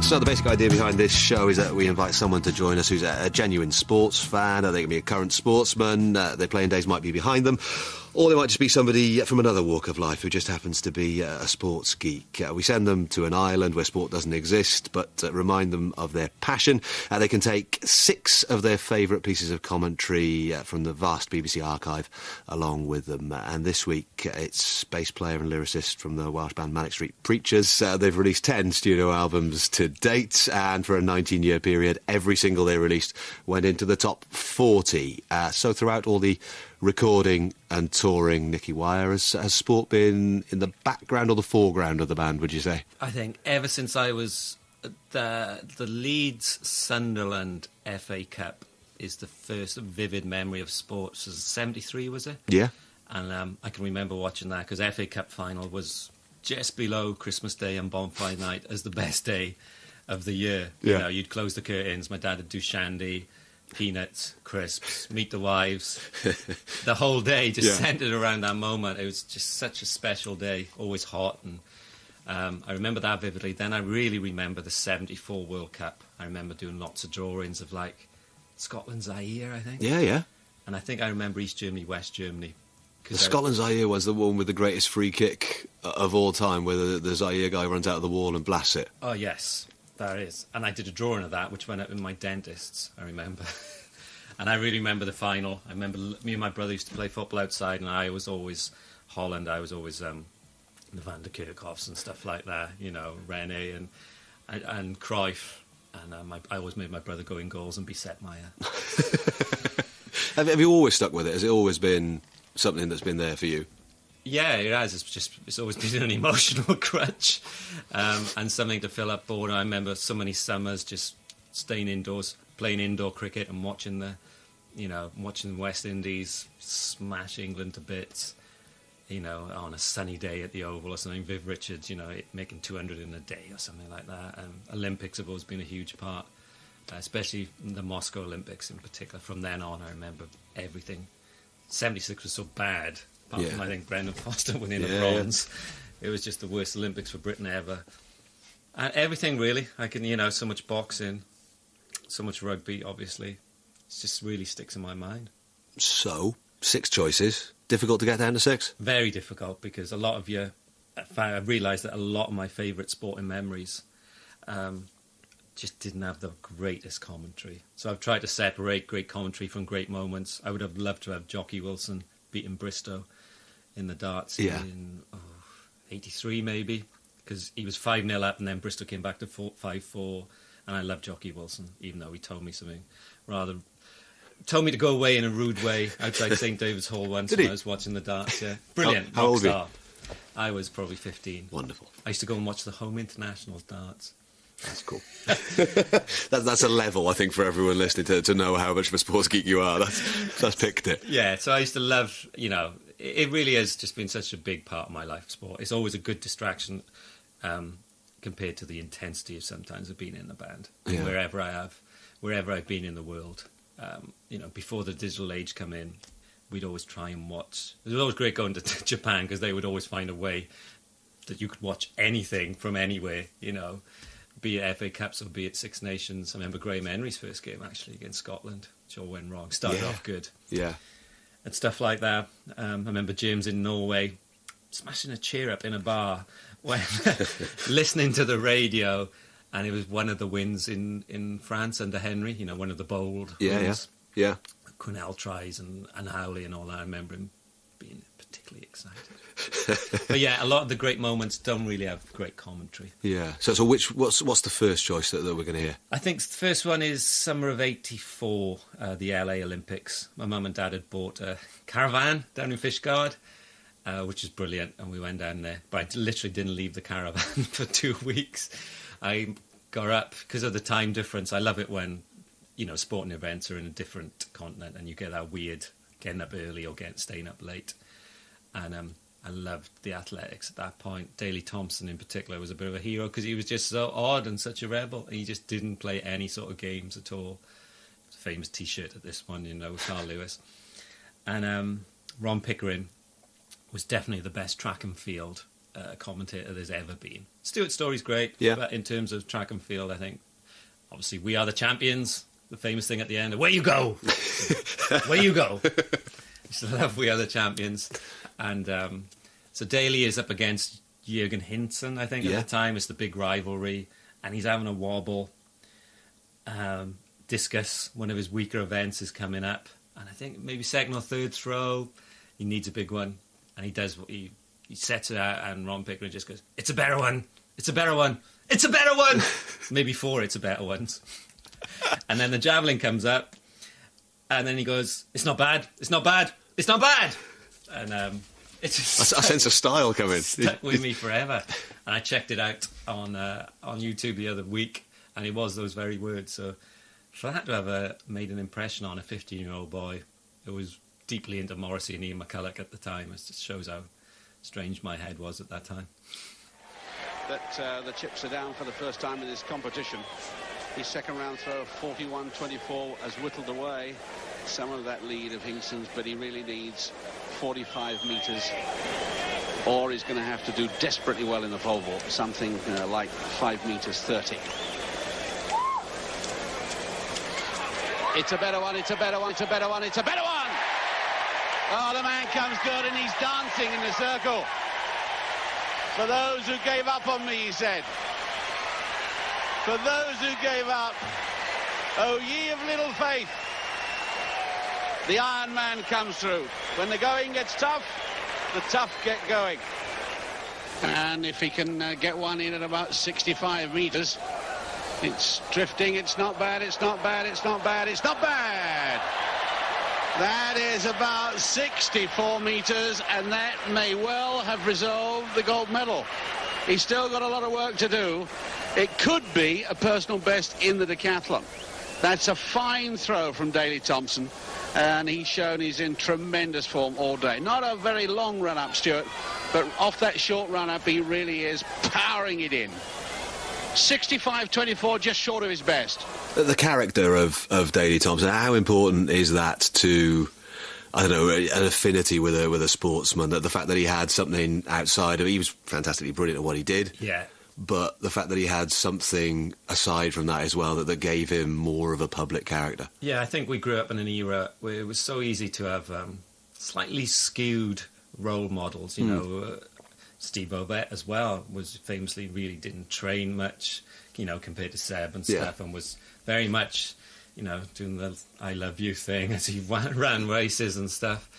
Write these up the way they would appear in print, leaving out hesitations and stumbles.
So the basic idea behind this show is that we invite someone to join us who's a genuine sports fan. They can be a current sportsman, their playing days might be behind them, or they might just be somebody from another walk of life who just happens to be a sports geek. We send them to an island where sport doesn't exist, but remind them of their passion. They can take 6 of their favourite pieces of commentary from the vast BBC archive along with them. And this week it's bass player and lyricist from the Welsh band Manic Street Preachers. They've released 10 studio albums to date, and for a 19-year period, every single they released went into the top 40. So throughout all the recording and touring, Nicky, has sport been in the background or the foreground of the band, would you say? I think ever since I was the Leeds Sunderland FA Cup is the first vivid memory of sports. It was 73, was it? Yeah. And I can remember watching that because FA Cup final was just below Christmas Day and Bonfire Night as the best day of the year. Yeah. You know, you'd close the curtains, my dad would do shandy, peanuts, crisps, meet the wives. The whole day just centred around that moment. It was just such a special day, always hot. And I remember that vividly. Then I really remember the 74 World Cup. I remember doing lots of drawings of, like, Scotland, Zaire, I think. Yeah, yeah. And I think I remember East Germany, West Germany. The Scotland Zaire was the one with the greatest free kick of all time, where the Zaire guy runs out of the wall and blasts it. Oh, yes, there is. And I did a drawing of that, which went up in my dentist's, I remember. And I really remember the final. I remember me and my brother used to play football outside, and I was always Holland. I was always the Van der Kerkhoffs and stuff like that, you know, René and Cruyff. And I always made my brother go in goals and be Sepp Maier. Have you always stuck with it? Has it always been something that's been there for you? Yeah, it has. It's always been an emotional crutch and something to fill up boredom. I remember so many summers just staying indoors, playing indoor cricket and watching watching West Indies smash England to bits, you know, on a sunny day at the Oval or something. Viv Richards, you know, making 200 in a day or something like that. And Olympics have always been a huge part, especially the Moscow Olympics in particular. From then on, I remember everything. 76 was so bad, apart from, I think, Brendan Foster winning a bronze. It was just the worst Olympics for Britain ever. And everything, really. So much boxing, so much rugby, obviously. It just really sticks in my mind. So, 6 choices. Difficult to get down to 6? Very difficult, because I realised that a lot of my favourite sporting memories just didn't have the greatest commentary. So I've tried to separate great commentary from great moments. I would have loved to have Jockey Wilson beating Bristow in the darts in 83 maybe, because he was 5-0 up and then Bristow came back to 5-4, and I love Jockey Wilson, even though he told me something told me to go away in a rude way outside St David's Hall once when I was watching the darts. Yeah. Brilliant. How old were you? I was probably 15. Wonderful. I used to go and watch the Home Internationals darts. That's cool. That's a level, I think, for everyone listening to know how much of a sports geek you are. That's picked it. Yeah, so I used to love, it really has just been such a big part of my life, sport. It's always a good distraction compared to the intensity of sometimes of being in the band. Yeah. Wherever I've been in the world. Before the digital age come in, we'd always try and watch. It was always great going to Japan, because they would always find a way that you could watch anything from anywhere, be it FA Cups or be it Six Nations. I remember Graham Henry's first game, actually, against Scotland, which all went wrong. Started off good. Yeah. And stuff like that. I remember James in Norway smashing a chair up in a bar when listening to the radio, and it was one of the wins in France under Henry, one of the bold wins. Yeah. Quinnell tries and Howley and all that. I remember him being particularly excited. But yeah, a lot of the great moments don't really have great commentary. Yeah. So what's the first choice that we're going to hear? I think the first one is summer of '84, the LA Olympics. My mum and dad had bought a caravan down in Fishguard, which is brilliant, and we went down there. But I literally didn't leave the caravan for 2 weeks. I got up because of the time difference. I love it when, sporting events are in a different continent and you get that weird getting up early or staying up late. And I loved the athletics at that point. Daley Thompson in particular was a bit of a hero because he was just so odd and such a rebel. He just didn't play any sort of games at all. Famous T-shirt at this one, with Carl Lewis. And Ron Pickering was definitely the best track and field commentator there's ever been. Stuart Story's great, but in terms of track and field, I think, obviously, We Are the Champions, the famous thing at the end, away you go! Where you go! I used to love We Are the Champions. And so Daly is up against Jürgen Hinson, I think, at the time. It's the big rivalry. And he's having a wobble. Discus, one of his weaker events, is coming up. And I think maybe second or third throw, he needs a big one. And he does what he sets it out, and Ron Pickering just goes, it's a better one, it's a better one, it's a better one! Maybe 4 it's a better ones. And then the javelin comes up, and then he goes, it's not bad, it's not bad, it's not bad! And it's just a sense of style coming. Stuck with me forever. And I checked it out on YouTube the other week, and it was those very words. So for that to have made an impression on a 15-year-old boy who was deeply into Morrissey and Ian McCulloch at the time, it just shows how strange my head was at that time. That the chips are down for the first time in this competition. His second round throw of 41-24 has whittled away some of that lead of Hinson's, but he really needs 45 metres, or he's going to have to do desperately well in the pole vault, something like 5 metres 30. It's a better one, it's a better one, it's a better one, it's a better one! Oh, the man comes good, and he's dancing in the circle. For those who gave up on me, he said. For those who gave up, oh, ye of little faith. The Iron Man comes through. When the going gets tough, the tough get going. And if he can get one in at about 65 metres, it's drifting, it's not bad, it's not bad, it's not bad, it's not bad! That is about 64 metres, and that may well have resolved the gold medal. He's still got a lot of work to do. It could be a personal best in the decathlon. That's a fine throw from Daley Thompson, and he's shown he's in tremendous form all day. Not a very long run-up, Stuart, but off that short run-up, he really is powering it in. 65-24, just short of his best. The character of Daley Thompson, how important is that to, I don't know, an affinity with a sportsman? That the fact that he had something outside of, he was fantastically brilliant at what he did. Yeah. But the fact that he had something aside from that as well, that gave him more of a public character. Yeah, I think we grew up in an era where it was so easy to have slightly skewed role models, you know. Steve Ovett as well was famously really didn't train much, you know, compared to Seb and stuff, and was very much, you know, doing the I love you thing as he ran races and stuff.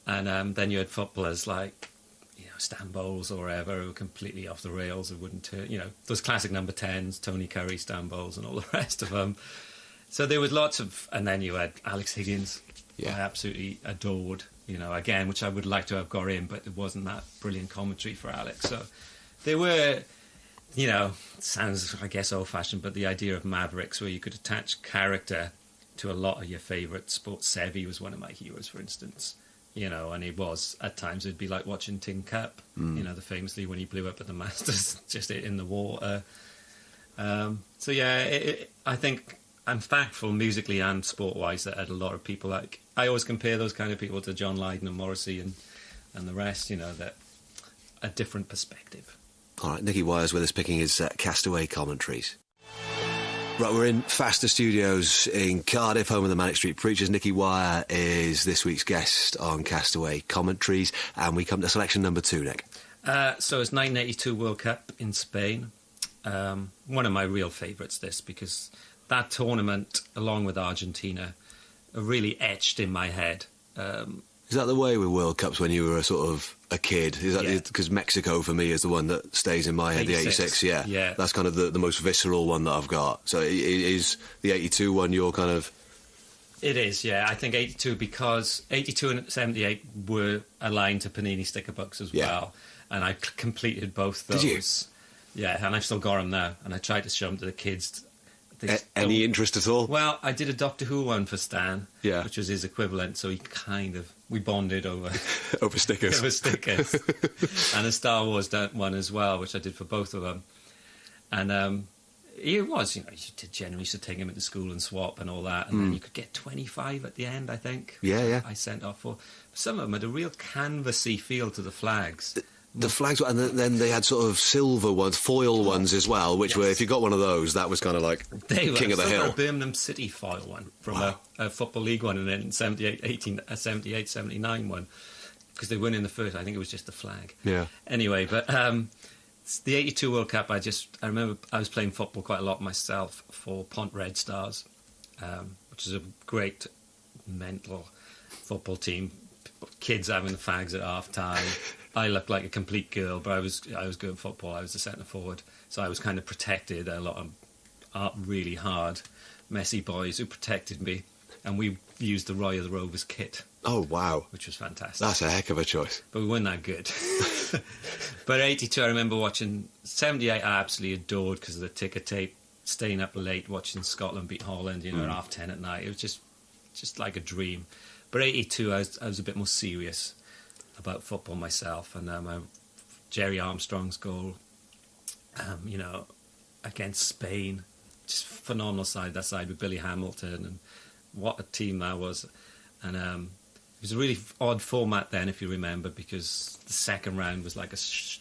And then you had footballers like, you know, Stan Bowles or whatever, who were completely off the rails, who wouldn't turn, you know, those classic number 10s, Tony Curry, Stan Bowles and all the rest of them. So there was lots of, and then you had Alex Higgins, I absolutely adored. You know, again, which I would like to have got in, but it wasn't that brilliant commentary for Alex. So there were, you know, sounds, I guess, old-fashioned, but the idea of Mavericks, where you could attach character to a lot of your favourite sports. Seve was one of my heroes, for instance. You know, and it was, at times, it'd be like watching Tin Cup, you know, famously when he blew up at the Masters, just in the water. So, yeah, I think I'm thankful musically and sport-wise that I had a lot of people like... I always compare those kind of people to John Lydon and Morrissey and the rest, you know, that a different perspective. All right, Nicky Wire's with us picking his Castaway commentaries. Right, we're in Faster Studios in Cardiff, home of the Manic Street Preachers. Nicky Wire is this week's guest on Castaway commentaries, and we come to selection number 2, Nick. So it's 1982 World Cup in Spain. One of my real favourites, this, because that tournament, along with Argentina, are really etched in my head. Is that the way with World Cups when you were a sort of a kid? Is that because Mexico for me is the one that stays in my head? 86. The 86, yeah. That's kind of the most visceral one that I've got. So is the 82 one your kind of... It is, yeah. I think 82, because 82 and 78 were aligned to Panini sticker books as well. And I completed both those. Did you? Yeah, and I've still got them now. And I tried to show them to the kids. Any interest at all? Well, I did a Doctor Who one for Stan, which was his equivalent, so we bonded over... over stickers. Over stickers. And a Star Wars one as well, which I did for both of them. And it was, you know, you generally used to take him into school and swap and all that, and then you could get 25 at the end, I think. Yeah. I sent off for... Some of them had a real canvassy feel to the flags. The flags, and then they had sort of silver ones, foil ones as well, which were, if you got one of those, that was kind of like king of the hill. A Birmingham City foil one from a Football League one, and then 78, 79 one, because they weren't in the first. I think it was just the flag. Yeah. Anyway, but the 82 World Cup, I remember I was playing football quite a lot myself for Pont Red Stars, which is a great mental football team. Kids having the fags at half time. I looked like a complete girl, but I was good at football. I was the centre forward, so I was kind of protected. A lot of really hard, messy boys who protected me, and we used the Roy of the Rovers kit. Oh wow, which was fantastic. That's a heck of a choice. But we weren't that good. But 82, I remember watching. 78, I absolutely adored because of the ticker tape. Staying up late watching Scotland beat Holland, at 10:30 at night. It was just like a dream. But 82, I was a bit more serious about football myself, and Jerry Armstrong's goal, against Spain, just phenomenal side, that side with Billy Hamilton, and what a team that was. And it was a really odd format then, if you remember, because the second round was like a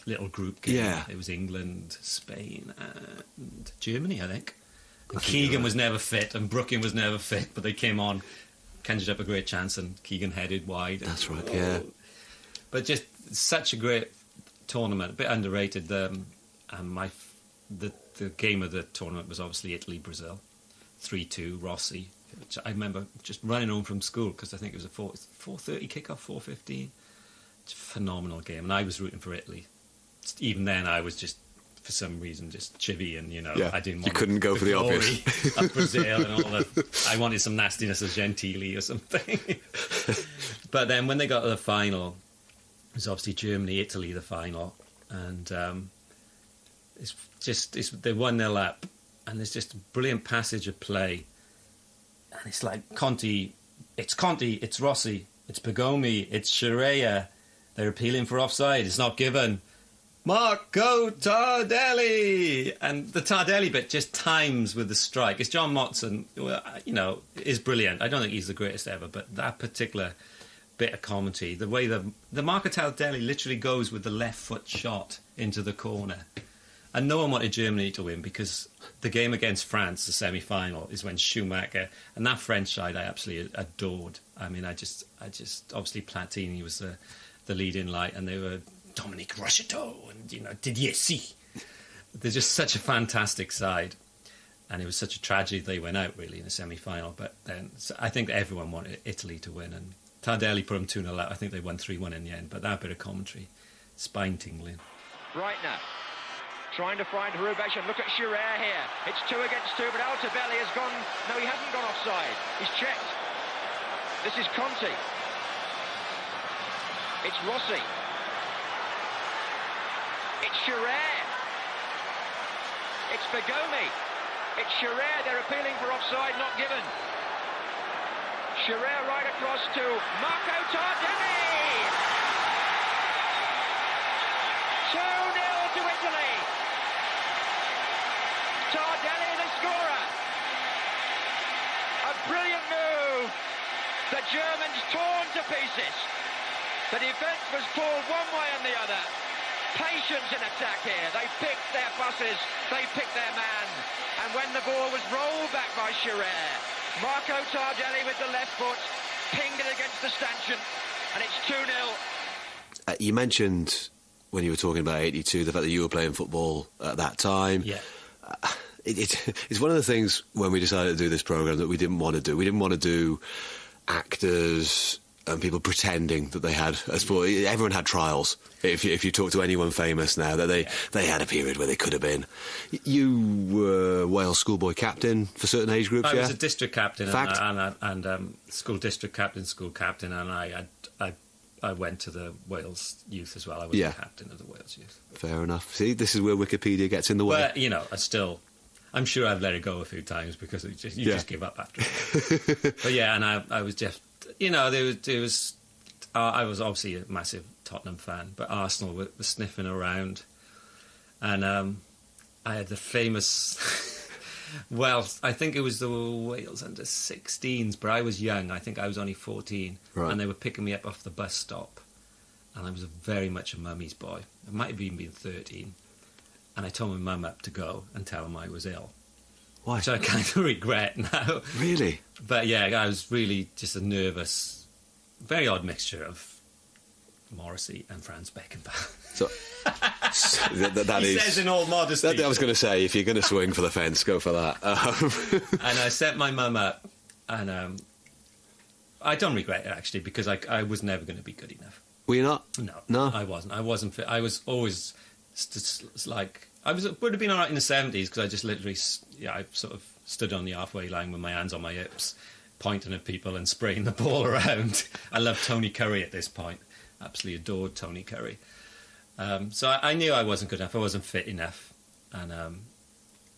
little group game. Yeah. It was England, Spain, and Germany, I think. And Keegan was never fit, and Brooklyn was never fit, but they came on, conjured up a great chance, and Keegan headed wide. That's right, yeah. But just such a great tournament, a bit underrated. The game of the tournament was obviously Italy-Brazil, 3-2, Rossi, which I remember just running home from school because I think it was a 4:30 kickoff, 4:15. It's a phenomenal game, and I was rooting for Italy. Even then, I was just, for some reason, just chivvy, and I didn't want. You couldn't go for the obvious. Of Brazil and all that. I wanted some nastiness of Gentili or something. But then when they got to the final, it was obviously Germany, Italy, the final, and they're 1-0 up, and there's just a brilliant passage of play, and it's like Conti, it's Rossi, it's Pagomi, it's Sharia. They're appealing for offside. It's not given. Marco Tardelli, and the Tardelli bit just times with the strike. It's John Motson, is brilliant. I don't think he's the greatest ever, but that particular bit of commentary, the way the Marco Tardelli literally goes with the left foot shot into the corner, and no one wanted Germany to win because the game against France, the semi-final, is when Schumacher, and that French side I absolutely adored. I mean, I just obviously Platini was the leading light, and they were Dominique Rocheteau and Didier Si. They're just such a fantastic side, and it was such a tragedy they went out really in the semi-final. But then I think everyone wanted Italy to win, and Tardelli put them 2-0 out. I think they won 3-1 in the end. But that bit of commentary, spine tingling. Breitner trying to find Hrubesch, and look at Scherer here. It's 2 against 2, but Altobelli has gone. No, he hasn't gone offside. He's checked. This is Conti. It's Rossi. It's Scherer. It's Pagomi. It's Scherer. They're appealing for offside, not given. Scherer right across to Marco Tardelli. 2-0 to Italy. Tardelli the scorer. A brilliant move. The Germans torn to pieces. The defence was pulled one way and the other. Patience in attack here. They picked their buses, they picked their man. And when the ball was rolled back by Scherer, Marco Tardelli with the left foot pinged it against the stanchion, and it's 2-0. You mentioned, when you were talking about 82, the fact that you were playing football at that time. Yeah. It's one of the things when we decided to do this programme that we didn't want to do. We didn't want to do actors and people pretending that they had a sport. Everyone had trials. If you talk to anyone famous now, that they had a period where they could have been. You were Wales schoolboy captain for certain age groups. I was a district captain Fact. and school district captain, and I went to the Wales youth as well. I was the captain of the Wales youth. Fair enough. See, this is where Wikipedia gets in the way. But I'm sure I've let it go a few times because you just give up after it. But yeah, and I was just. I was obviously a massive Tottenham fan, but Arsenal were sniffing around, and I had the famous. Well, I think it was the Wales under 16s, but I was young. I think I was only 14, right. And they were picking me up off the bus stop, and I was very much a mummy's boy. I might have even been 13. And I told my mum up to go and tell him I was ill. Why? Which I kind of regret now. Really? But yeah, I was really just a nervous, very odd mixture of Morrissey and Franz Beckenbauer. So, that he is, says in all modesty. That, I was going to say, if you're going to swing for the fence, go for that. And I set my mum up, and I don't regret it, actually, because I was never going to be good enough. Were you not? No, I wasn't. I wasn't fit. I was always like... would have been all right in the 70s, because I just literally... Yeah, I sort of stood on the halfway line with my hands on my hips, pointing at people and spraying the ball around. I loved Tony Curry at this point. Absolutely adored Tony Curry. So I knew I wasn't good enough. I wasn't fit enough. And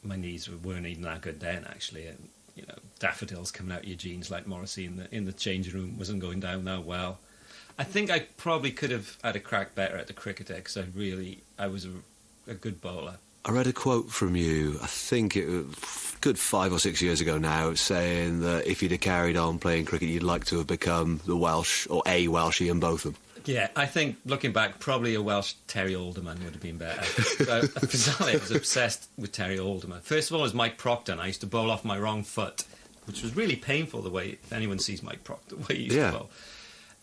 my knees weren't even that good then, actually. And, you know, daffodils coming out of your jeans like Morrissey in the changing room wasn't going down that well. I think I probably could have had a crack better at the cricketer, because I was a good bowler. I read a quote from you, I think it was good 5 or 6 years ago now, saying that if you'd have carried on playing cricket, you'd like to have become the Welsh, or a Welshie in Botham. Yeah, I think, looking back, probably a Welsh Terry Alderman would have been better. Bizarrely, I was obsessed with Terry Alderman. First of all, as Mike Proctor, I used to bowl off my wrong foot, which was really painful, the way, if anyone sees Mike Proctor, the way he used to bowl.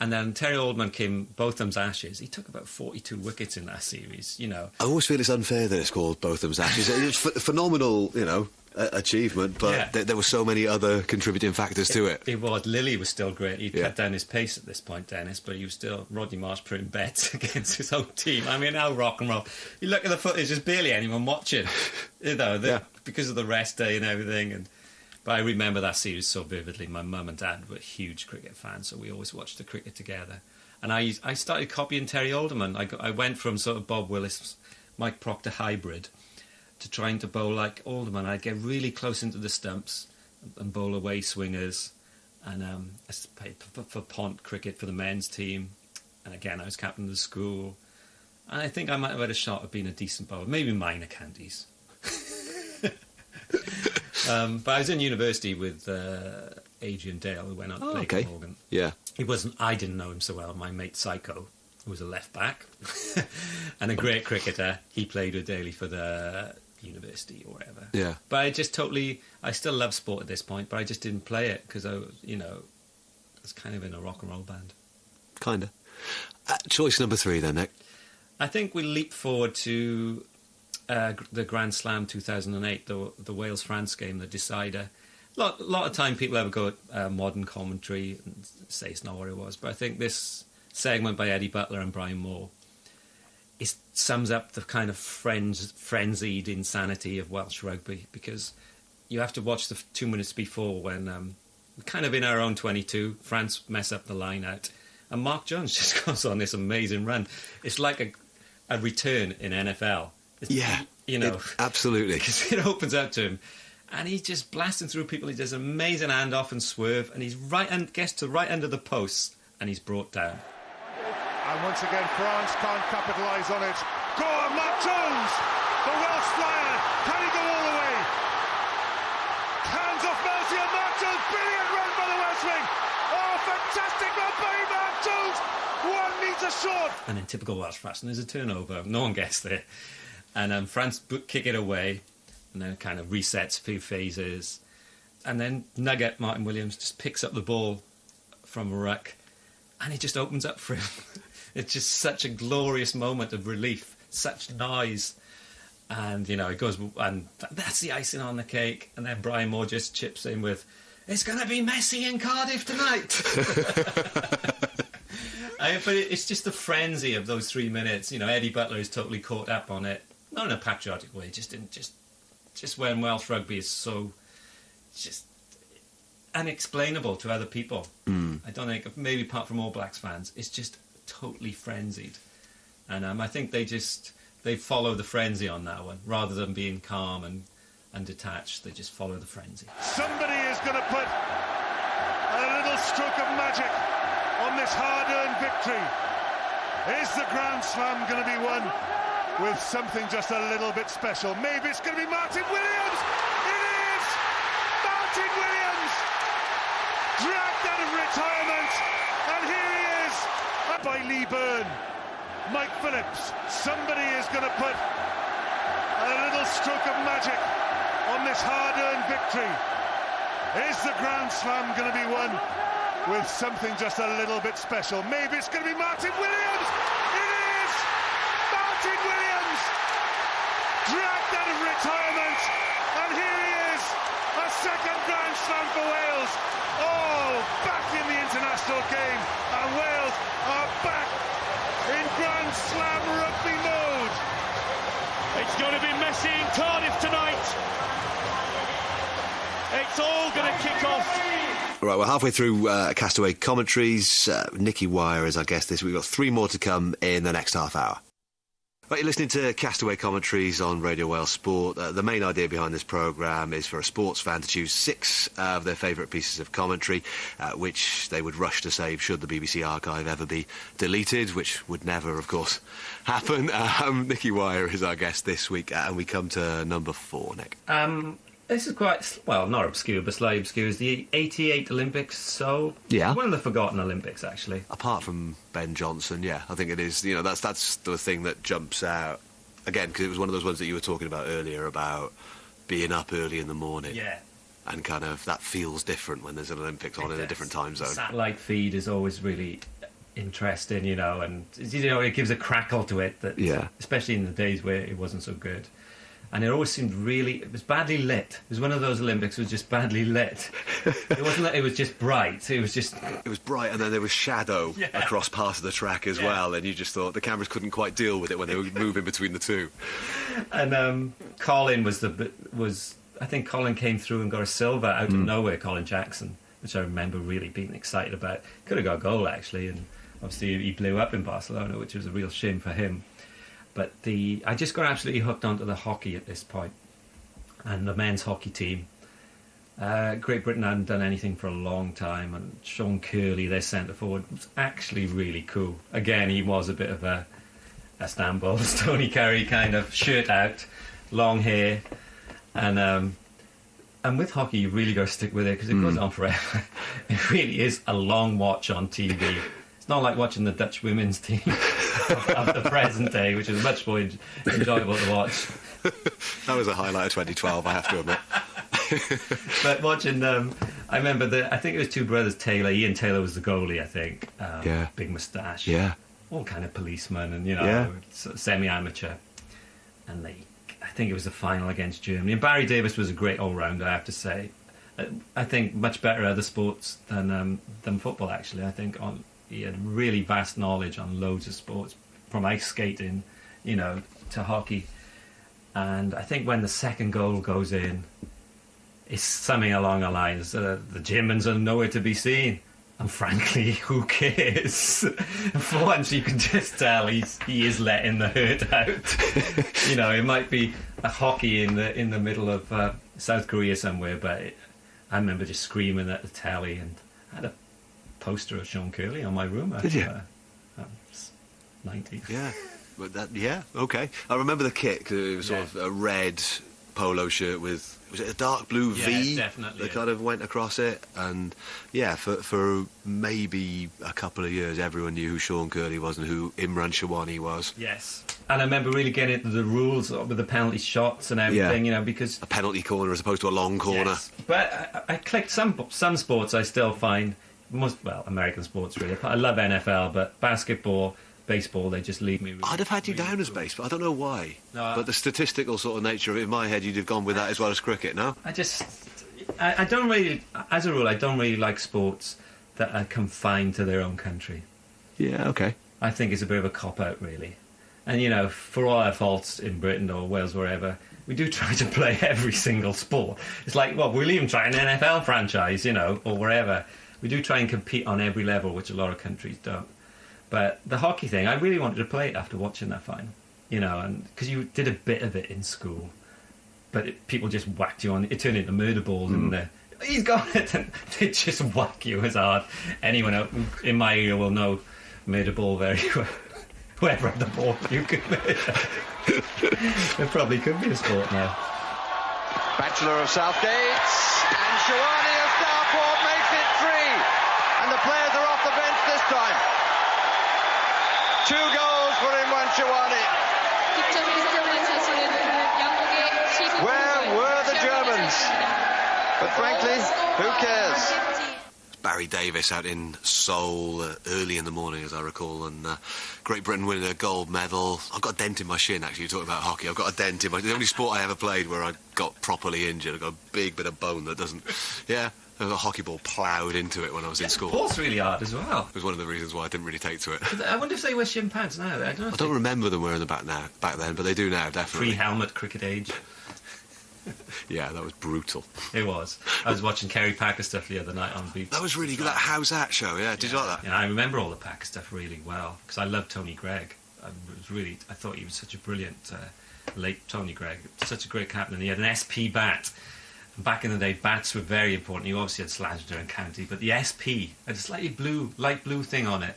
And then Terry Alderman came Botham's Ashes. He took about 42 wickets in that series, you know. I always feel it's unfair that it's called Botham's Ashes. It's a phenomenal, you know, achievement, but there were so many other contributing factors to it. It was. Lilly was still great. He'd cut down his pace at this point, Dennis, but he was still... Rodney Marsh putting bets against his own team. I mean, how rock and roll. You look at the footage, there's barely anyone watching, you know, because of the rest day and everything. But I remember that series so vividly. My mum and dad were huge cricket fans, so we always watched the cricket together. And I started copying Terry Alderman. I went from sort of Bob Willis, Mike Proctor hybrid to trying to bowl like Alderman. I'd get really close into the stumps and bowl away swingers. And I played for Pont cricket for the men's team. And again, I was captain of the school. And I think I might have had a shot at being a decent bowler, maybe minor counties. But I was in university with Adrian Dale, who went on to play for Morgan. Yeah. I didn't know him so well. My mate Psycho, who was a left back and a great cricketer, he played with Daly for the university or whatever. Yeah. But I still love sport at this point, but I just didn't play it because I was kind of in a rock and roll band. Kind of. Choice number 3 then, Nick. I think we leap forward to the Grand Slam 2008, the Wales-France game, the decider. A lot of time people ever go at modern commentary and say it's not what it was, but I think this segment by Eddie Butler and Brian Moore sums up the kind of frenzied insanity of Welsh rugby, because you have to watch the 2 minutes before when we're kind of in our own 22, France mess up the line out, and Mark Jones just goes on this amazing run. It's like a return in NFL. Absolutely. Because it opens up to him, and he's just blasting through people. He does an amazing handoff and swerve, and he's gets to right under the post, and he's brought down. And once again, France can't capitalise on it. Go on, Mark Jones, the Welsh flyer. Can he go all the way? Hands off Mercy and Mark Jones. Brilliant run by the West Wing. Oh, fantastic run by Mark Jones. 1 metre short. And in typical Welsh fashion, there's a turnover. No one gets there. And France kick it away, and then it kind of resets a few phases. And then Nugget, Martin Williams, just picks up the ball from a ruck, and it just opens up for him. It's just such a glorious moment of relief, such noise. And, it goes, and that's the icing on the cake. And then Brian Moore just chips in with, "It's going to be messy in Cardiff tonight." But it's just the frenzy of those 3 minutes. Eddie Butler is totally caught up on it. Not in a patriotic way, just when Welsh rugby is so just unexplainable to other people. I don't think, maybe apart from All Blacks fans, it's just totally frenzied. And I think they follow the frenzy on that one, rather than being calm and detached. They just follow the frenzy. Somebody is going to put a little stroke of magic on this hard-earned victory. Is the Grand Slam going to be won with something just a little bit special? Maybe it's going to be Martin Williams. It is Martin Williams, dragged out of retirement, and here he is by Lee Byrne. Mike Phillips. Somebody is going to put a little stroke of magic on this hard-earned victory. Is the Grand Slam going to be won with something just a little bit special? Maybe it's going to be Martin Williams. It is Martin Williams, dragged out of retirement, and here he is, a second Grand Slam for Wales. Oh, back in the international game, and Wales are back in Grand Slam rugby mode. It's going to be messy in Cardiff tonight. It's all going to kick off. Right, we're halfway through Castaway Commentaries. Nicky Wire is our guest this week. We've got 3 more to come in the next half hour. Right, you're listening to Castaway Commentaries on Radio Wales Sport. The main idea behind this programme is for a sports fan to choose 6 of their favourite pieces of commentary, which they would rush to save should the BBC archive ever be deleted, which would never, of course, happen. Nicky Wire is our guest this week, and we come to number 4, Nick. This is quite, well, not obscure, but slightly obscure. Is the 88 Olympics, so... Yeah. One of the forgotten Olympics, actually. Apart from Ben Johnson, yeah, I think it is. You know, that's the thing that jumps out. Again, because it was one of those ones that you were talking about earlier, about being up early in the morning. Yeah. And kind of, that feels different when there's an Olympics on in a different time zone. Satellite feed is always really interesting, you know, and, you know, it gives a crackle to it, that, yeah. Especially in the days where it wasn't so good. And it always seemed it was badly lit. It was one of those Olympics that was just badly lit. It wasn't that it was just bright, it was just... It was bright, and then there was shadow across parts of the track as well, and you just thought the cameras couldn't quite deal with it when they were moving between the two. And Colin I think Colin came through and got a silver out of nowhere, Colin Jackson, which I remember really being excited about. Could have got a goal, actually, and obviously he blew up in Barcelona, which was a real shame for him. But I just got absolutely hooked onto the hockey at this point, and the men's hockey team. Great Britain hadn't done anything for a long time, and Sean Curley, their centre forward, was actually really cool. Again, he was a bit of a Istanbul Tony Carey kind of, shirt out, long hair, and with hockey you really got to stick with it because it goes on forever. It really is a long watch on TV. It's not like watching the Dutch women's team of the present day, which is much more enjoyable to watch. That was a highlight of 2012, I have to admit. But watching I remember I think it was 2 brothers Taylor. Ian Taylor was the goalie, I think. Big moustache. Yeah. All kind of policemen and, you know, semi-amateur. And I think it was the final against Germany. And Barry Davis was a great all-rounder, I have to say. I think much better at other sports than football, actually. I think he had really vast knowledge on loads of sports, from ice skating, you know, to hockey. And I think when the second goal goes in, it's something along the lines, the Germans are nowhere to be seen. And frankly, who cares? For once, you can just tell he is letting the hurt out. You know, it might be a hockey in the middle of South Korea somewhere, but I remember just screaming at the telly, and I had a poster of Sean Curley on my room. Did you? I was 90. Yeah, but okay. I remember the kit because it was sort of a red polo shirt with, was it a dark blue V? Definitely. That kind of went across it, and for maybe a couple of years, everyone knew who Sean Curley was and who Imran Shawani was. Yes. And I remember really getting into the rules with the penalty shots and everything, you know, because... A penalty corner as opposed to a long corner. Yes. But I clicked some sports I still find... American sports, really. I love NFL, but basketball, baseball, they just leave me... Really, I'd have had you really down as baseball. I don't know why. No, but the statistical sort of nature of it, in my head, you'd have gone with that as well as cricket, no? I don't really... As a rule, I don't really like sports that are confined to their own country. Yeah, okay. I think it's a bit of a cop-out, really. And, you know, for all our faults in Britain or Wales, wherever, we do try to play every single sport. It's like, well, we'll even try an NFL franchise, you know, or wherever. We do try and compete on every level, which a lot of countries don't. But the hockey thing, I really wanted to play it after watching that final, you know, and because you did a bit of it in school, but people just whacked you on. It turned into murder balls, and he's got it, and they just whack you as hard. Anyone else in my area will know murder ball very well. Whoever had the ball, you could murder. There probably could be a sport now. Bachelor of Southgate, and Shawani of Starport makes it 3, and the players are off the bench this time. 2 goals for him when she won it. Where were the Germans? But frankly, who cares? Barry Davis out in Seoul early in the morning, as I recall, and Great Britain winning a gold medal. I've got a dent in my shin, actually. You're talking about hockey. I've got a dent in my... The only sport I ever played where I got properly injured. I've got a big bit of bone that doesn't... Yeah, there was a hockay ball ploughed into it when I was in school. The ball's really hard as well. It was one of the reasons why I didn't really take to it. I wonder if they wear shin pads now. I don't remember them wearing them back then, but they do now, definitely. Pre-helmet cricket age. Yeah, that was brutal. It was. I was watching Kerry Packer stuff the other night on BBC. That was really good, that How's That show, yeah. Did you like that? Yeah, I remember all the Packer stuff really well, because I loved Tony Gregg. I thought he was such a brilliant, late Tony Gregg, such a great captain. He had an SP bat. And back in the day, bats were very important. You obviously had Slashdare and County, but the SP had a slightly light blue thing on it.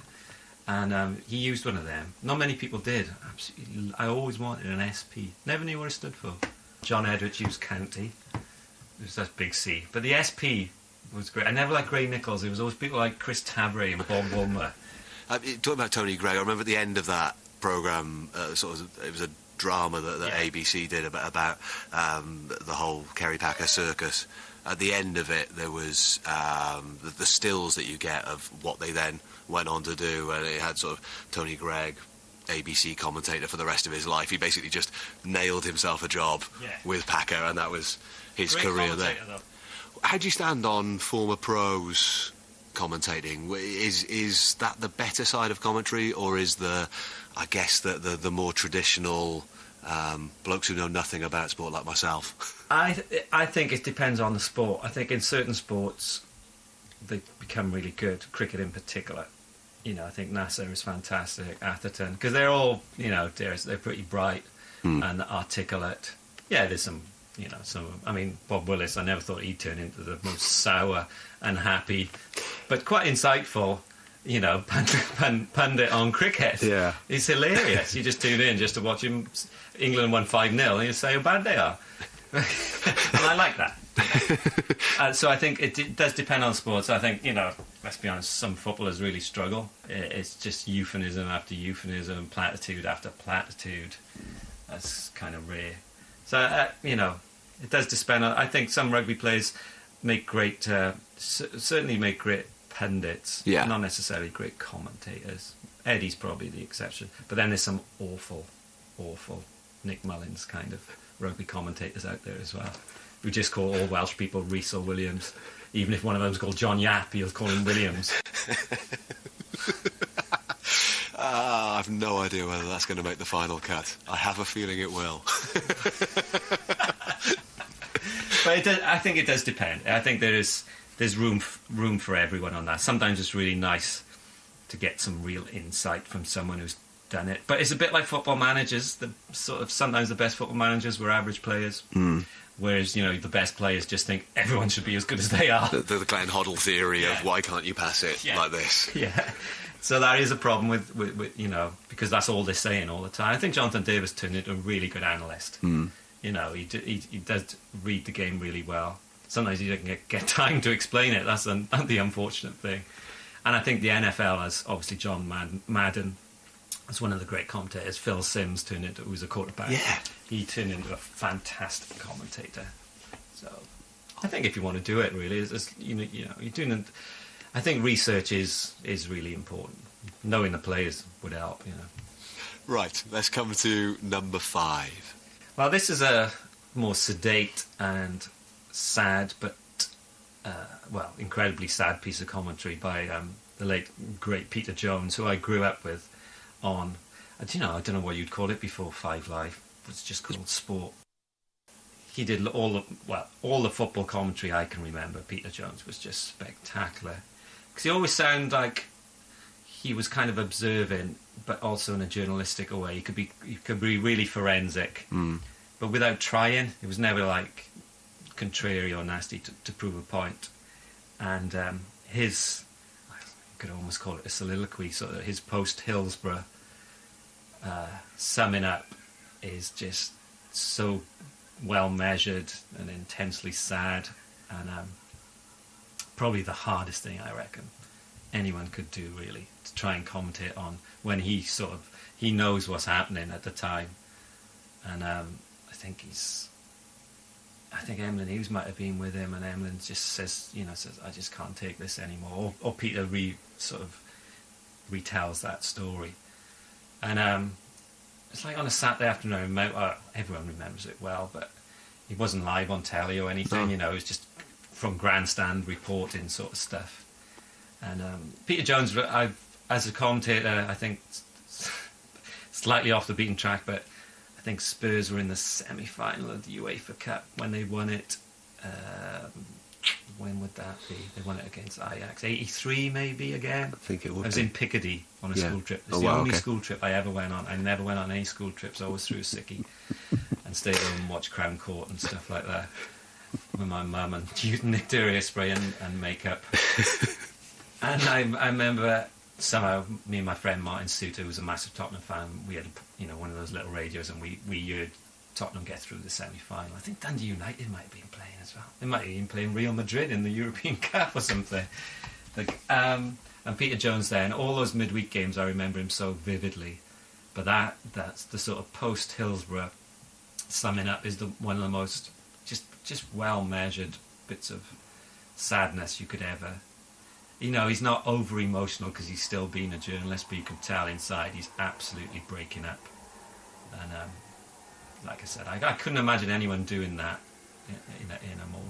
And he used one of them. Not many people did. Absolutely, I always wanted an SP. Never knew what it stood for. John Edwards used County. It was that big C. But the SP was great. I never liked Gray Nichols. It was always people like Chris Tabray and Bob Woolmer. Talking about Tony Gregg, I remember at the end of that programme, it was a drama that ABC did about the whole Kerry Packer circus. At the end of it, there was the stills that you get of what they then went on to do, and it had sort of Tony Gregg, ABC commentator for the rest of his life. He basically just nailed himself a job with Packer, and that was his career there. How do you stand on former pros commentating? Is that the better side of commentary, or is the more traditional blokes who know nothing about sport like myself? I think it depends on the sport. I think in certain sports they become really good, cricket in particular. You know, I think Nasser is fantastic, Atherton, because they're all, they're pretty bright and articulate. Yeah, there's some, Bob Willis, I never thought he'd turn into the most sour and happy, but quite insightful, pundit on cricket. Yeah. He's hilarious. You just tune in just to watch him. England won 5-0 and you say how bad they are. And I like that. So I think it does depend on sports. I think, let's be honest, some footballers really struggle. It's just euphemism after euphemism, platitude after platitude. That's kind of rare. So, it does depend on... I think some rugby players make great... certainly make great pundits. Yeah. Not necessarily great commentators. Eddie's probably the exception. But then there's some awful Nick Mullins kind of rugby commentators out there as well. We just call all Welsh people Rhys or Williams. Even if one of them's called John Yapp, he'll call him Williams. I've no idea whether that's going to make the final cut. I have a feeling it will. But I think it does depend. I think there's room for everyone on that. Sometimes it's really nice to get some real insight from someone who's done it. But it's a bit like football managers. Sometimes the best football managers were average players. Whereas, the best players just think everyone should be as good as they are. The Glenn Hoddle theory of why can't you pass it like this? Yeah. So that is a problem with because that's all they're saying all the time. I think Jonathan Davis turned into a really good analyst. He does read the game really well. Sometimes he doesn't get time to explain it. That's the unfortunate thing. And I think the NFL has obviously John Madden as one of the great commentators. Phil Simms who was a quarterback. Yeah. He turned into a fantastic commentator. So I think if you want to do it, really, you're doing. I think research is really important. Knowing the players would help. Right. Let's come to number 5. Well, this is a more sedate and sad, but incredibly sad piece of commentary by the late great Peter Jones, who I grew up with on. I don't know what you'd call it before 5 Live. It's just called Sport. He did all the football commentary I can remember. Peter Jones was just spectacular because he always sounded like he was kind of observant, but also in a journalistic way. He could be really forensic, but without trying. It was never like contrary or nasty to prove a point. And his, I could almost call it a soliloquy. Sort of his post Hillsborough summing up is just so well measured and intensely sad, and probably the hardest thing I reckon anyone could do, really, to try and commentate on when he knows what's happening at the time. And I think Emlyn Hughes might have been with him, and Emlyn just says, I just can't take this anymore. Or Peter retells that story. And it's like on a Saturday afternoon, everyone remembers it well, but it wasn't live on telly or anything, it was just from grandstand reporting sort of stuff. And Peter Jones, as a commentator, I think slightly off the beaten track, but I think Spurs were in the semi-final of the UEFA Cup when they won it. When would that be? They won it against Ajax. 83 maybe again? I think it would. I was in Picardy on a school trip. It's the only school trip I ever went on. I never went on any school trips. I always threw a sickie and stayed home and watched Crown Court and stuff like that with my mum and used Nicteria spray and makeup. And I remember somehow me and my friend Martin Suter, who was a massive Tottenham fan, we had one of those little radios, and we heard Tottenham get through the semi-final. I think Dundee United might have been playing as well. They might have been playing Real Madrid in the European Cup or something. And Peter Jones there, and all those midweek games, I remember him so vividly. But that's the sort of post-Hillsborough summing up is one of the most just well-measured bits of sadness you could ever... he's not over-emotional because he's still being a journalist, but you can tell inside he's absolutely breaking up. And like I said, I couldn't imagine anyone doing that in a more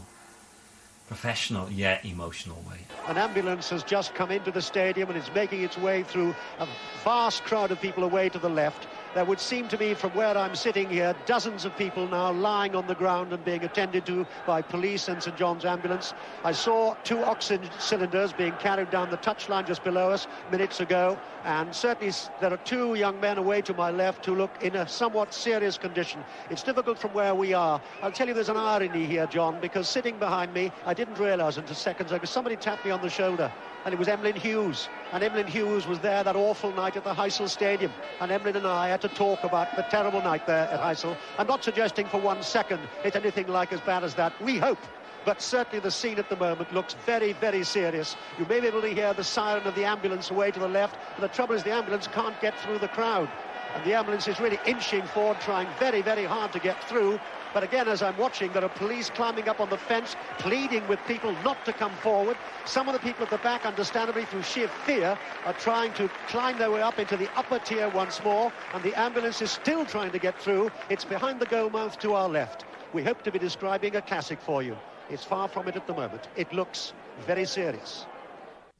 professional yet emotional way. An ambulance has just come into the stadium and is making its way through a vast crowd of people away to the left. There would seem to be, from where I'm sitting here, dozens of people now lying on the ground and being attended to by police and St John's ambulance. I saw 2 oxygen cylinders being carried down the touchline just below us minutes ago, and certainly there are 2 young men away to my left who look in a somewhat serious condition. It's difficult from where we are. I'll tell you there's an irony here, John, because sitting behind me, I didn't realise until seconds ago, somebody tapped me on the shoulder, and it was Emlyn Hughes. And Emlyn Hughes was there that awful night at the Heysel Stadium. And Emlyn and I had to talk about the terrible night there at Heysel. I'm not suggesting for 1 second it's anything like as bad as that. We hope. But certainly the scene at the moment looks very, very serious. You may be able to hear the siren of the ambulance away to the left. But the trouble is the ambulance can't get through the crowd. And the ambulance is really inching forward, trying very, very hard to get through. But again, as I'm watching, there are police climbing up on the fence, pleading with people not to come forward. Some of the people at the back, understandably, through sheer fear, are trying to climb their way up into the upper tier once more. And the ambulance is still trying to get through. It's behind the goal mouth to our left. We hope to be describing a classic for you. It's far from it at the moment. It looks very serious.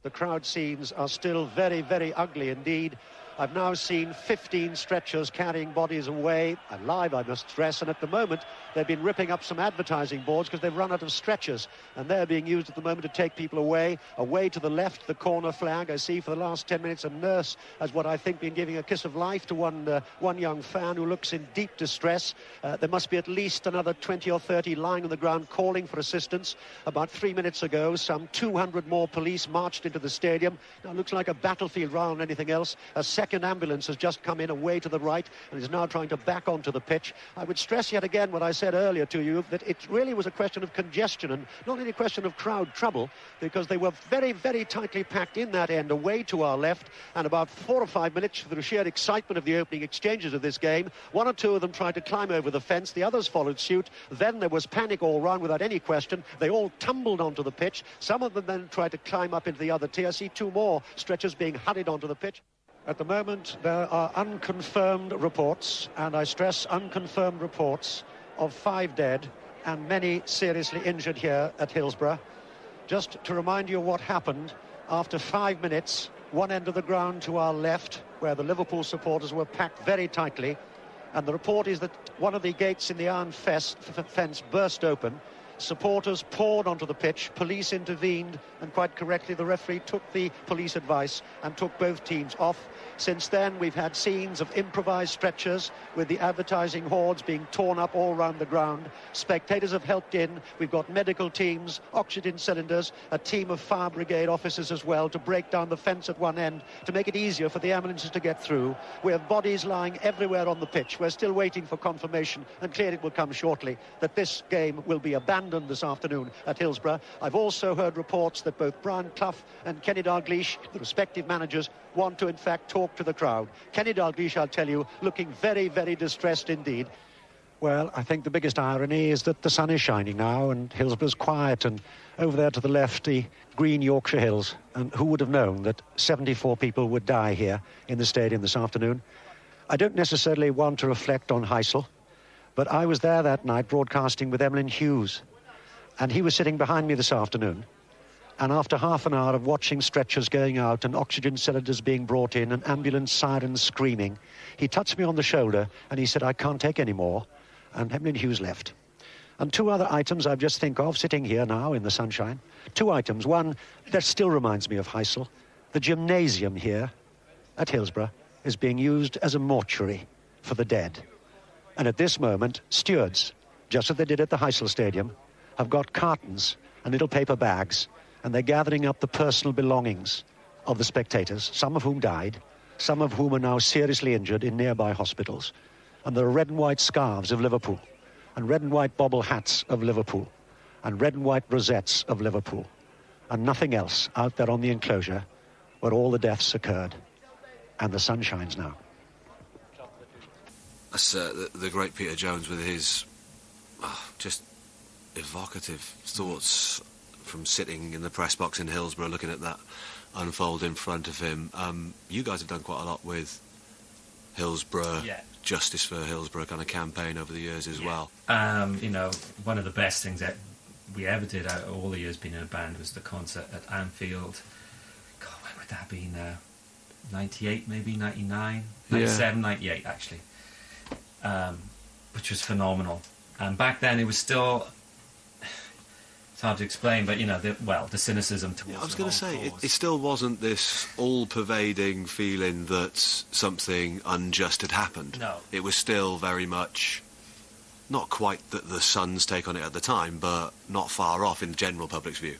The crowd scenes are still very, very ugly indeed. I've now seen 15 stretchers carrying bodies away, alive I must stress, and at the moment they've been ripping up some advertising boards because they've run out of stretchers, and they're being used at the moment to take people away to the left, the corner flag. I see for the last 10 minutes a nurse has what I think been giving a kiss of life to one young fan who looks in deep distress. There must be at least another 20 or 30 lying on the ground calling for assistance. About 3 minutes ago, some 200 more police marched into the stadium. Now it looks like a battlefield rather than anything else. A second ambulance has just come in away to the right and is now trying to back onto the pitch. I would stress yet again what I said earlier to you, that it really was a question of congestion and not only a question of crowd trouble, because they were very, very tightly packed in that end away to our left, and about 4 or 5 minutes through the sheer excitement of the opening exchanges of this game, 1 or 2 of them tried to climb over the fence, the others followed suit. Then there was panic all round without any question. They all tumbled onto the pitch. Some of them then tried to climb up into the other tier. I see 2 more stretchers being hurried onto the pitch. At the moment, there are unconfirmed reports, and I stress unconfirmed reports, of 5 dead and many seriously injured here at Hillsborough. Just to remind you of what happened, after 5 minutes, one end of the ground to our left, where the Liverpool supporters were packed very tightly, and the report is that one of the gates in the iron fence burst open. Supporters poured onto the pitch, police intervened, and quite correctly the referee took the police advice and took both teams off. Since then we've had scenes of improvised stretchers with the advertising hoards being torn up all around the ground. Spectators have helped in. We've got medical teams, oxygen cylinders, a team of fire brigade officers as well to break down the fence at one end to make it easier for the ambulances to get through. We have bodies lying everywhere on the pitch. We're still waiting for confirmation, and clearly it will come shortly, that this game will be abandoned London this afternoon at Hillsborough. I've also heard reports that both Brian Clough and Kenny Dalglish, the respective managers, want to in fact talk to the crowd. Kenny Dalglish, I'll tell you, looking very, very distressed indeed. Well, I think the biggest irony is that the sun is shining now and Hillsborough's quiet, and over there to the left, the green Yorkshire Hills. And who would have known that 74 people would die here in the stadium this afternoon? I don't necessarily want to reflect on Heysel, but I was there that night broadcasting with Emlyn Hughes, and he was sitting behind me this afternoon. And after half an hour of watching stretchers going out and oxygen cylinders being brought in and ambulance sirens screaming, he touched me on the shoulder and he said, "I can't take any more." And Emlyn Hughes left. And two other items I've just think of, sitting here now in the sunshine. Two items. One, that still reminds me of Heysel. The gymnasium here at Hillsborough is being used as a mortuary for the dead. And at this moment, stewards, just as they did at the Heysel Stadium, have got cartons and little paper bags, and they're gathering up the personal belongings of the spectators, some of whom died, some of whom are now seriously injured in nearby hospitals. And there are red and white scarves of Liverpool, and red and white bobble hats of Liverpool, and red and white rosettes of Liverpool, and nothing else out there on the enclosure where all the deaths occurred. And the sun shines now. That's the great Peter Jones with his just evocative thoughts from sitting in the press box in Hillsborough looking at that unfold in front of him. You guys have done quite a lot with Hillsborough, Justice for Hillsborough kind of campaign over the years as well. You know, one of the best things that we ever did out of all the years being in a band was the concert at Anfield. God, when would that be now? 98 maybe, 99, 97, 98 actually, which was phenomenal. And back then it was still, it's hard to explain, but you know, the cynicism towards I was going to say, it still wasn't this all-pervading feeling that something unjust had happened. No. It was still very much, not quite the Sun's take on it at the time, but not far off in the general public's view.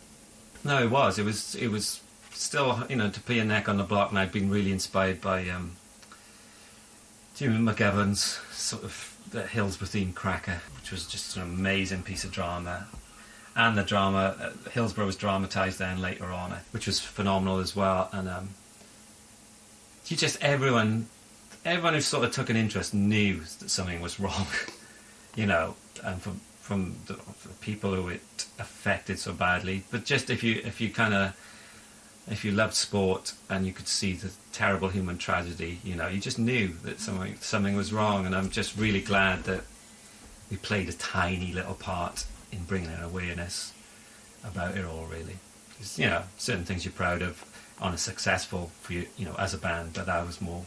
No, it was still, you know, to put your neck on the block, and I've been really inspired by Jimmy McGovern's sort of the Hillsborough themed cracker, which was just an amazing piece of drama. And the drama, Hillsborough was dramatised then later on, which was phenomenal as well. And everyone who sort of took an interest knew that something was wrong, you know, and from the people who it affected so badly. But just if you loved sport and you could see the terrible human tragedy, you know, you just knew that something was wrong. And I'm just really glad that we played a tiny little part in bringing an awareness about it all, really. Because, you know, certain things you're proud of on a successful for you, you know, as a band, but that was more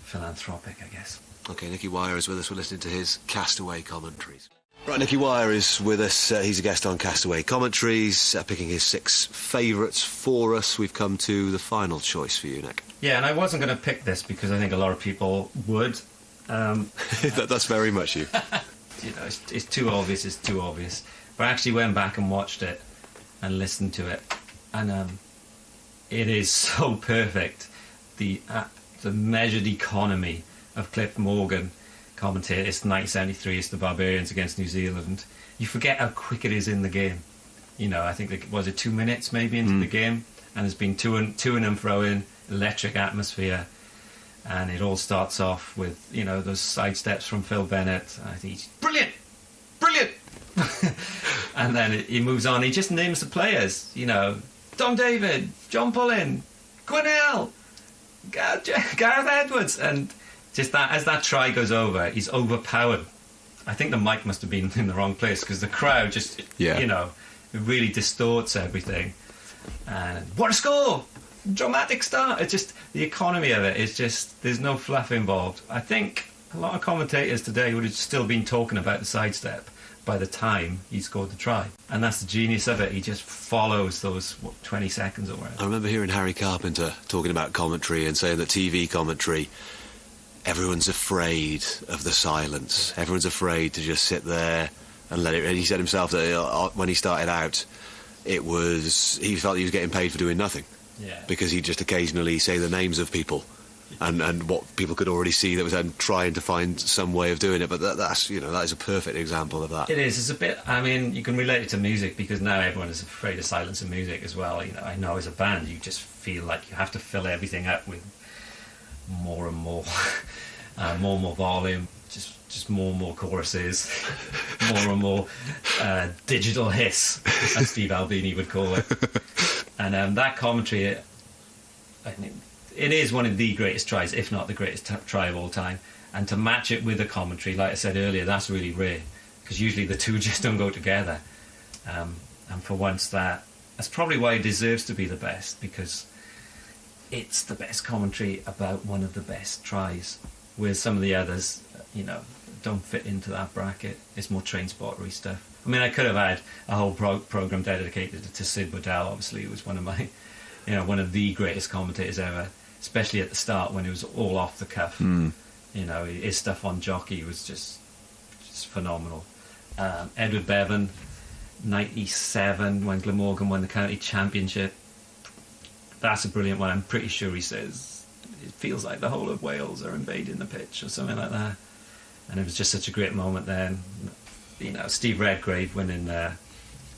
philanthropic, I guess. Okay, Nicky Wire is with us. We're listening to his Castaway commentaries. Right, Nicky Wire is with us. He's a guest on Castaway Commentaries, picking his 6 favourites for us. We've come to the final choice for you, Nick. Yeah, and I wasn't going to pick this because I think a lot of people would. That's very much you. You know, it's too obvious. But I actually went back and watched it and listened to it, and it is so perfect. The measured economy of Cliff Morgan commentator. It's 1973. It's the Barbarians against New Zealand. You forget how quick it is in the game. You know, I think was it 2 minutes maybe into the game, and there's been to and fro in electric atmosphere. And it all starts off with, you know, those side steps from Phil Bennett. I think he's brilliant. And then he moves on. He just names the players, you know, Tom David, John Pullen, Quinnell, Gareth Edwards. And just that, as that try goes over, he's overpowered. I think the mic must have been in the wrong place because the crowd just, you know, it really distorts everything. And what a score! Dramatic start. It's just, the economy of it is just, there's no fluff involved. I think a lot of commentators today would have still been talking about the sidestep by the time he scored the try. And that's the genius of it. He just follows those 20 seconds or whatever. I remember hearing Harry Carpenter talking about commentary and saying that TV commentary, everyone's afraid of the silence. Everyone's afraid to just sit there and let it. And he said himself that when he started out, he felt he was getting paid for doing nothing. Yeah. Because he'd just occasionally say the names of people and what people could already see that was then trying to find some way of doing it. But that's that is a perfect example of that. It is. It's a bit. I mean, you can relate it to music because now everyone is afraid of silence in music as well. I know as a band, you just feel like you have to fill everything up with more and more, more and more volume. Just more and more choruses, more and more digital hiss, as Steve Albini would call it. And that commentary, I mean, it is one of the greatest tries, if not the greatest try of all time. And to match it with a commentary, like I said earlier, that's really rare, because usually the two just don't go together. And for once, that's probably why it deserves to be the best, because it's the best commentary about one of the best tries, whereas some of the others, don't fit into that bracket. It's more train spottery stuff. I mean, I could have had a whole program dedicated to Sid Waddell. Obviously, he was one of my, one of the greatest commentators ever, especially at the start when it was all off the cuff. His stuff on Jockey was just phenomenal. Edward Bevan, 97, when Glamorgan won the county championship. That's a brilliant one. I'm pretty sure he says it feels like the whole of Wales are invading the pitch or something like that. And it was just such a great moment then. Steve Redgrave winning, I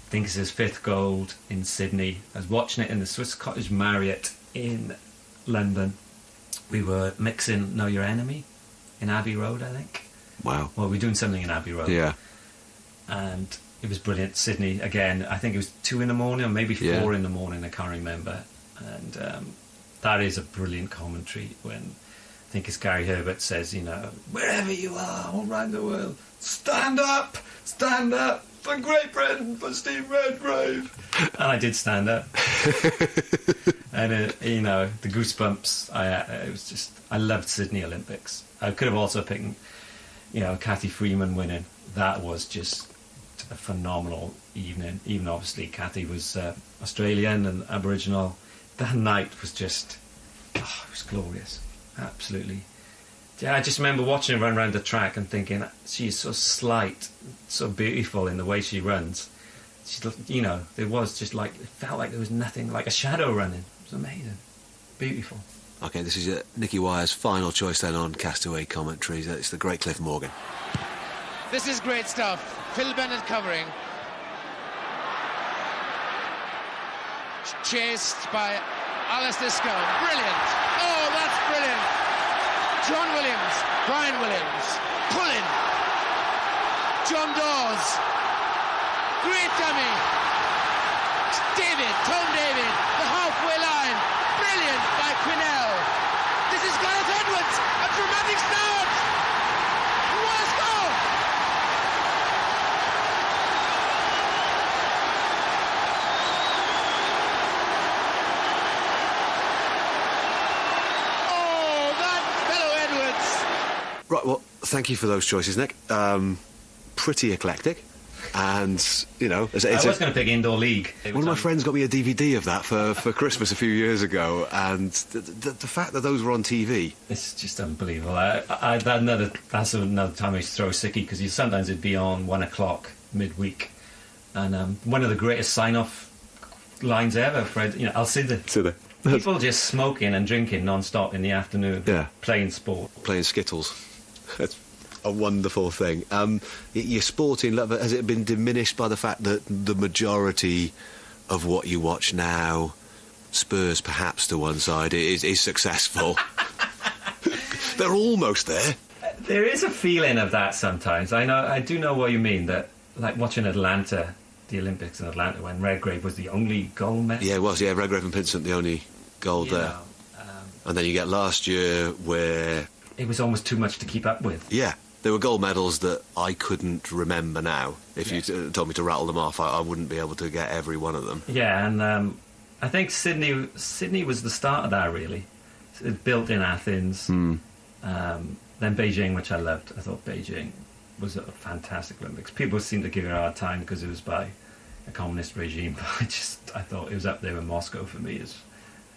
think it's his 5th gold in Sydney. I was watching it in the Swiss Cottage Marriott in London. We were mixing Know Your Enemy in Abbey Road, I think. Wow. Well, we were doing something in Abbey Road. Yeah. And it was brilliant. Sydney, again, I think it was 2 in the morning or maybe 4 in the morning, I can't remember. And that is a brilliant commentary when... I think it's Gary Herbert says, wherever you are, all around the world, stand up for Great Britain, for Steve Redgrave. And I did stand up. And, the goosebumps, I loved Sydney Olympics. I could have also picked, Kathy Freeman winning. That was just a phenomenal evening. Even obviously Kathy was Australian and Aboriginal. That night was just, it was glorious. Absolutely. Yeah, I just remember watching her run around the track and thinking, she is so slight, so beautiful in the way she runs. There was just it felt like there was nothing, like a shadow running. It was amazing. Beautiful. Okay, this is Nicky Wire's final choice then on Castaway Commentaries. It's the great Cliff Morgan. This is great stuff. Phil Bennett covering. Chased by Alistair Scone. Brilliant. Oh, that's brilliant. John Williams, Brian Williams, pulling. John Dawes. Great dummy. Tom David, the halfway line. Brilliant by Quinnell. This is Gareth Edwards. A dramatic start. What a score. Right, well, thank you for those choices, Nick. Pretty eclectic. And, I was going to pick Indoor League. One of my friends got me a DVD of that for Christmas a few years ago, and the fact that those were on TV... It's just unbelievable. That's another time I used to throw a sickie, because sometimes it'd be on 1 o'clock midweek. And one of the greatest sign-off lines ever, Fred, Alcide. People just smoking and drinking non-stop in the afternoon. Yeah. Playing sport. Playing Skittles. That's a wonderful thing. Your sporting love, has it been diminished by the fact that the majority of what you watch now, Spurs perhaps to one side, is successful? They're almost there. There is a feeling of that sometimes. I do know what you mean, that like watching Atlanta, the Olympics in Atlanta, when Redgrave was the only gold medal. Yeah, it was, Redgrave and Pinsent, the only gold there. And then you get last year where... It was almost too much to keep up with. Yeah. There were gold medals that I couldn't remember now. If you told me to rattle them off, I wouldn't be able to get every one of them. Yeah, and I think Sydney was the start of that, really. It built in Athens. Then Beijing, which I loved. I thought Beijing was a fantastic Olympics. People seem to give it a hard time because it was by a communist regime, but I thought it was up there with Moscow for me as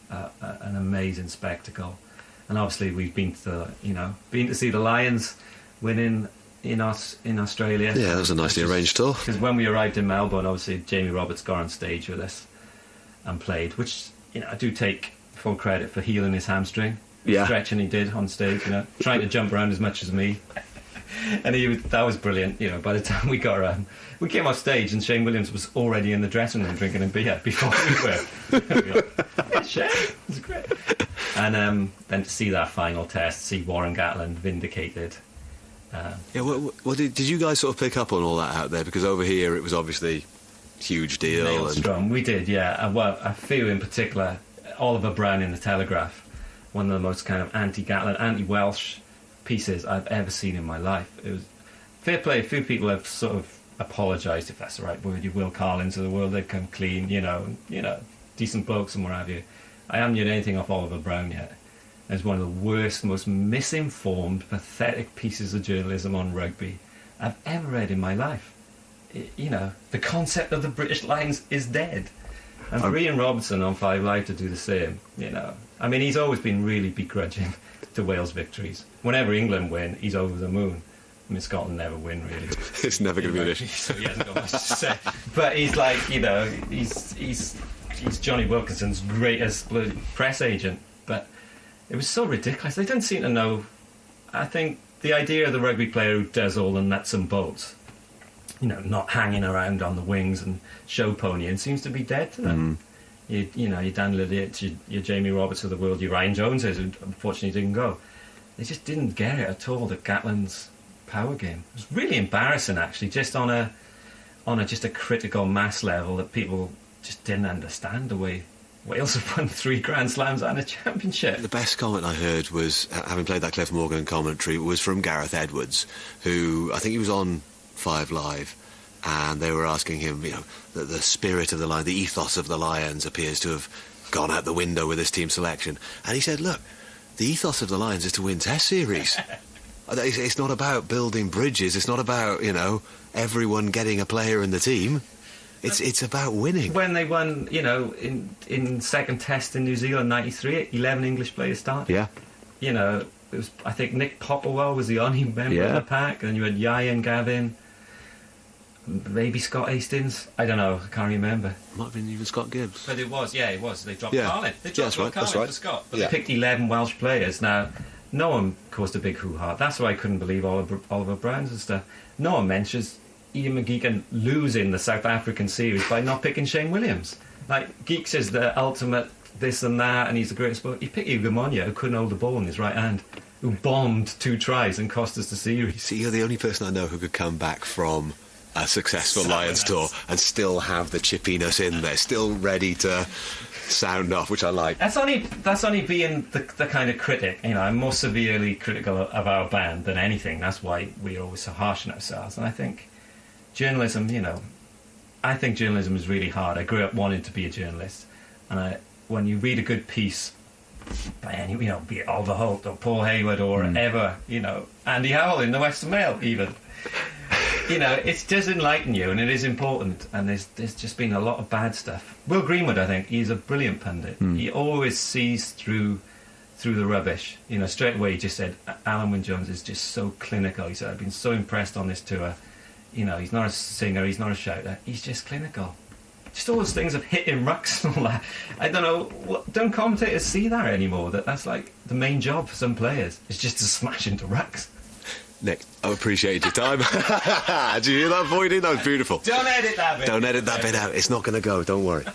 an amazing spectacle. And obviously we've been to see the Lions winning in Australia. Yeah, that was a nicely arranged tour. Because when we arrived in Melbourne, obviously Jamie Roberts got on stage with us and played, which I do take full credit for healing his hamstring. stretching he did on stage, you know, trying to jump around as much as me. And that was brilliant, you know. By the time we got around, we came off stage and Shane Williams was already in the dressing room drinking a beer before we were. Yeah, Shane, it was great. And then to see that final test, see Warren Gatland vindicated. Well, did you guys sort of pick up on all that out there? Because over here it was obviously huge deal. Maelstrom, we did, yeah. Well, a few in particular, Oliver Brown in the Telegraph, one of the most kind of anti-Gatland, anti-Welsh pieces I've ever seen in my life. It was fair play. A few people have sort of apologised, if that's the right word. You Will Carlins of the world, they've come clean, you know, decent blokes and what have you. I haven't heard anything off Oliver Brown yet. It's one of the worst, most misinformed, pathetic pieces of journalism on rugby I've ever read in my life. You know, the concept of the British Lions is dead. And for Ian Robertson on 5 Live to do the same, you know. I mean, he's always been really begrudging to Wales victories. Whenever England win, he's over the moon. I mean, Scotland never win, really. It's never going to be an issue. So he hasn't got much to say. But he's like, you know, he's Johnny Wilkinson's greatest press agent. But it was so ridiculous. They didn't seem to know. I think the idea of the rugby player who does all the nuts and bolts, you know, not hanging around on the wings and show ponying, seems to be dead to them. You know, your Dan Lydiate, your Jamie Roberts of the world, your Ryan Joneses, who unfortunately didn't go. They just didn't get it at all, that Gatland's power game. It was really embarrassing, actually, just on a just a critical mass level, that people just didn't understand the way Wales have won 3 Grand Slams and a championship. The best comment I heard was, having played that Cliff Morgan commentary, was from Gareth Edwards, who I think he was on 5 Live, and they were asking him, you know, the spirit of the Lions, the ethos of the Lions appears to have gone out the window with this team selection. And he said, look, the ethos of the Lions is to win Test series. It's not about building bridges. It's not about, you know, everyone getting a player in the team. It's about winning. When they won, you know, in second Test in New Zealand, 93, 11 English players started. Yeah. You know, it was, I think Nick Popplewell was the only member of the pack, and you had Yai and Gavin, maybe Scott Hastings. I don't know, I can't remember. Might have been even Scott Gibbs. But it was, it was. They dropped Carlin. They dropped Carlin for Scott. But they picked 11 Welsh players. Now, no one caused a big hoo-ha. That's why I couldn't believe Oliver Brown's and stuff. No one mentions Ian McGeechan losing the South African series by not picking Shane Williams. Like, Geeks is the ultimate this and that, and he's the greatest player. He picked Hugo Monya, who couldn't hold the ball in his right hand, who bombed 2 tries and cost us the series. See, you're the only person I know who could come back from a successful Lions tour and still have the chippiness in there, still ready to sound off, which I like. That's only being the kind of critic. You know, I'm more severely critical of our band than anything. That's why we're always so harsh on ourselves. And I think journalism, you know, I think journalism is really hard. I grew up wanting to be a journalist, and when you read a good piece by any, you know, be it Oliver Holt or Paul Hayward or ever, you know, Andy Howell in the Western Mail even, you know, it does enlighten you, and it is important. And there's just been a lot of bad stuff. Will Greenwood, I think, he's a brilliant pundit. He always sees through the rubbish. You know, straight away he just said, Alan Wynne-Jones is just so clinical. He said, I've been so impressed on this tour. You know, he's not a singer, he's not a shouter, he's just clinical. Just all those things of hitting rucks and all that. I don't know, don't commentators see that anymore? That's like the main job for some players, is just to smash into rucks. Nick, I appreciate your time. Did you hear that, Voiding? That was beautiful. Don't edit that bit. Don't edit that bit out. It's not going to go, don't worry.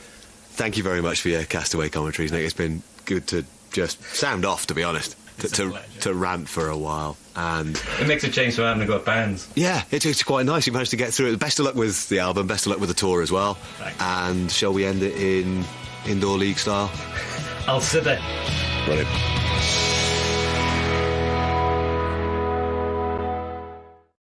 Thank you very much for your Castaway commentaries, Nick. It's been good to just sound off, to be honest. To rant for a while, and it makes a change from having to go bands. Yeah, it's quite nice. You managed to get through it. Best of luck with the album. Best of luck with the tour as well. Thanks. And shall we end it in indoor league style? I'll sit there. Brilliant.